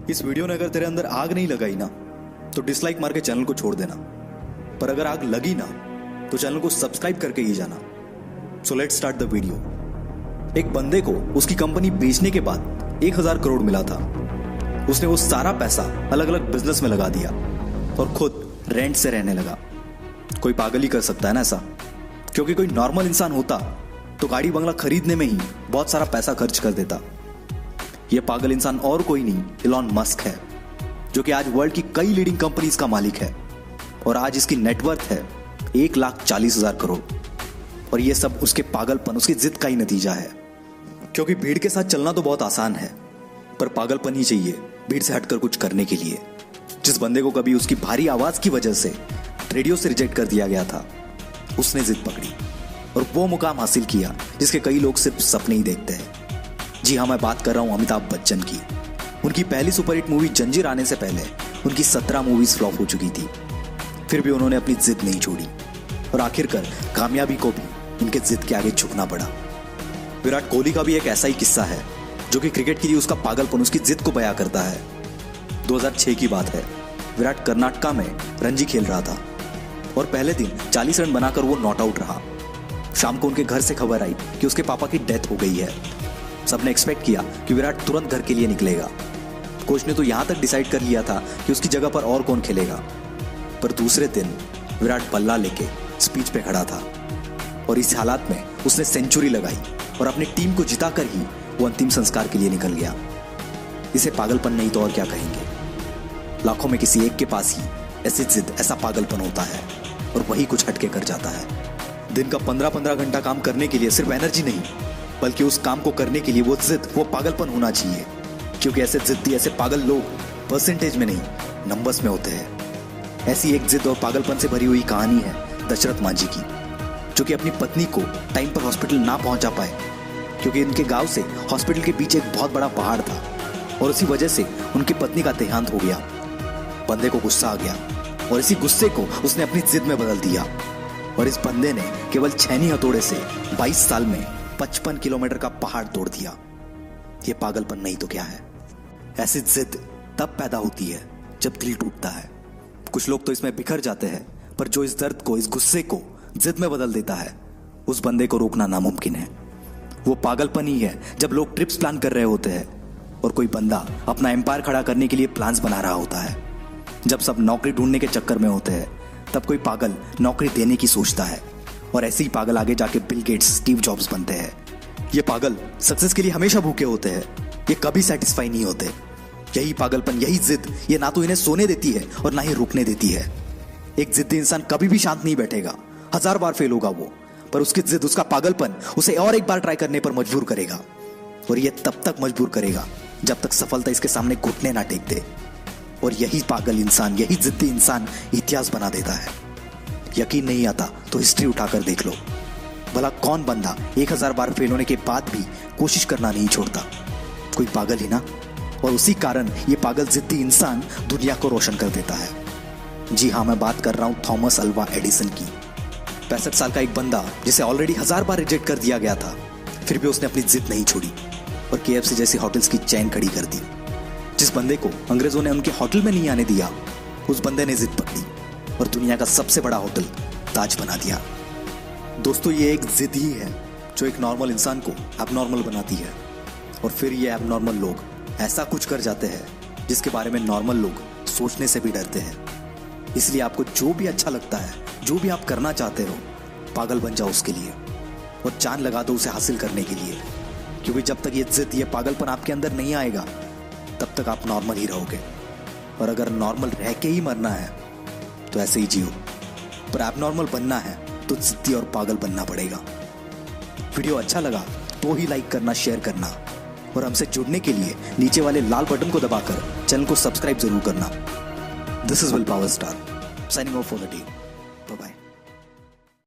इस वीडियो ने अगर तेरे अंदर आग नहीं लगाई ना तो डिसलाइक मार के चैनल को छोड़ देना, पर अगर आग लगी ना तो चैनल को सब्सक्राइब करके ही जाना। So let's start the video. एक बंदे को उसकी कंपनी बेचने के बाद 1000 करोड़ मिला था। उसने वो सारा पैसा अलग अलग बिजनेस में लगा दिया और खुद रेंट से रहने लगा। कोई पागल ही कर सकता है ना ऐसा, क्योंकि कोई नॉर्मल इंसान होता तो गाड़ी बंगला खरीदने में ही बहुत सारा पैसा खर्च कर देता। यह पागल इंसान और कोई नहीं, इलॉन मस्क है, जो कि आज वर्ल्ड की कई लीडिंग कंपनीज का मालिक है और आज इसकी नेटवर्थ है 1,40,000 करोड़। और यह सब उसके पागलपन, उसकी जिद का ही नतीजा है। क्योंकि भीड़ के साथ चलना तो बहुत आसान है, पर पागलपन ही चाहिए भीड़ से हटकर कुछ करने के लिए। जिस बंदे को कभी उसकी भारी आवाज की वजह से रेडियो से रिजेक्ट कर दिया गया था, उसने जिद पकड़ी और वो मुकाम हासिल किया जिसके कई लोग सिर्फ सपने ही देखते हैं। जी हाँ, मैं बात कर रहा हूं अमिताभ बच्चन की। उनकी पहली सुपरहिट मूवी जंजीर आने से पहले उनकी 17 मूवीज फ्लॉप हो चुकी थी, फिर भी उन्होंने अपनी जिद नहीं छोड़ी और आखिरकार कामयाबी को भी उनके जिद के आगे झुकना पड़ा। विराट कोहली का भी एक ऐसा ही किस्सा है, जो कि क्रिकेट के लिए उसका पागलपन, उसकी जिद को बयां करता है। 2006 की बात है। विराट कर्नाटका में रणजी खेल रहा था और पहले दिन 40 रन बनाकर वो नॉट आउट रहा। शाम को उनके घर से खबर आई कि उसके पापा की डेथ हो गई है। सबने एक्सपेक्ट किया कि विराट तुरंत घर के लिए निकलेगा। कोच ने तो यहां तक डिसाइड कर लिया था कि उसकी जगह पर और कौन खेलेगा, पर दूसरे दिन विराट बल्ला लेके स्पीच पे खड़ा था और इस हालात में उसने सेंचुरी लगाई और अपनी टीम को जिताकर ही वो अंतिम संस्कार के लिए निकल गया। इसे पागलपन नहीं तो और क्या कहेंगे। लाखों में किसी एक के पास ही ऐसी जिद, ऐसा पागलपन होता है और वही कुछ हटके कर जाता है। दिन का 15-15 घंटा काम करने के लिए सिर्फ एनर्जी नहीं, बल्कि उस काम को करने के लिए वो जिद, वो पागलपन होना चाहिए। क्योंकि ऐसे जिद्दी, ऐसे पागल लोग परसेंटेज में नहीं, नंबर्स में होते हैं। ऐसी एक जिद और पागलपन से भरी हुई कहानी है दशरथ मांझी की, जो कि अपनी पत्नी को टाइम पर हॉस्पिटल ना पहुंचा पाए, क्योंकि इनके गांव से हॉस्पिटल के पीछे एक बहुत बड़ा पहाड़ था और उसी वजह से उनकी पत्नी का देहांत हो गया। बंदे को गुस्सा आ गया और इसी गुस्से को उसने अपनी जिद में बदल दिया और इस बंदे ने केवल छेनी हथौड़े से 22 साल में 55 किलोमीटर का पहाड़ तोड़ दिया। यह पागलपन नहीं तो क्या है। ऐसी जिद तब पैदा होती है जब दिल टूटता है। कुछ लोग तो इसमें बिखर जाते हैं, पर जो इस दर्द को, इस गुस्से को जिद में बदल देता है, उस बंदे को रोकना नामुमकिन है। वो पागलपन ही है जब लोग ट्रिप्स प्लान कर रहे होते हैं और कोई बंदा अपना एम्पायर खड़ा करने के लिए प्लान्स बना रहा होता है। जब सब नौकरी ढूंढने के चक्कर में होते हैं, तब कोई पागल नौकरी देने की सोचता है और ऐसे ही पागल आगे जाके बिल गेट्स, स्टीव जॉब्स बनते हैं। ये पागल सक्सेस के लिए हमेशा भूखे होते हैं, ये कभी सेटिस्फाई नहीं होते। यही पागलपन, यही जिद, ये ना तो इन्हें सोने देती है और ना ही रुकने देती है। एक जिद्दी इंसान कभी भी शांत नहीं बैठेगा, 1000 बार फेल होगा वो, पर उसकी जिद, उसका पागलपन उसे और एक बार ट्राई करने पर मजबूर करेगा। और ये तब तक मजबूर करेगा जब तक सफलता इसके सामने घुटने ना टेक दे। और यही पागल इंसान, यही जिद्दी इंसान इतिहास बना देता है। यकीन नहीं आता तो हिस्ट्री उठाकर देख लो। भला कौन बंदा 1000 बार फेल होने के बाद भी कोशिश करना नहीं छोड़ता? कोई पागल ही ना। और उसी कारण ये पागल जिद्दी इंसान दुनिया को रोशन कर देता है। जी हाँ, मैं बात कर रहा हूं थॉमस अल्वा एडिसन की। 65 साल का एक बंदा जिसे ऑलरेडी 1000 बार रिजेक्ट कर दिया गया था, फिर भी उसने अपनी जिद नहीं छोड़ी और KFC जैसी होटल्स की चेन खड़ी कर दी। जिस बंदे को अंग्रेजों ने उनके होटल में नहीं आने दिया, उस बंदे ने जिद पकड़ी और दुनिया का सबसे बड़ा होटल ताज बना दिया। दोस्तों, ये एक जिद ही है जो एक नॉर्मल इंसान को एबनॉर्मल बनाती है और फिर ये एबनॉर्मल लोग ऐसा कुछ कर जाते हैं जिसके बारे में नॉर्मल लोग सोचने से भी डरते हैं। इसलिए आपको जो भी अच्छा लगता है, जो भी आप करना चाहते हो, पागल बन जाओ उसके लिए और जान लगा दो उसे हासिल करने के लिए। क्योंकि जब तक ये जिद, ये पागलपन आपके अंदर नहीं आएगा, तब तक आप नॉर्मल ही रहोगे। और अगर नॉर्मल रह के ही मरना है तो ऐसे ही जियो, पर एबनॉर्मल बनना है तो जिद्दी और पागल बनना पड़ेगा। वीडियो अच्छा लगा तो ही लाइक करना, शेयर करना और हमसे जुड़ने के लिए नीचे वाले लाल बटन को दबाकर चैनल को सब्सक्राइब जरूर करना। This is will power star signing off for the day.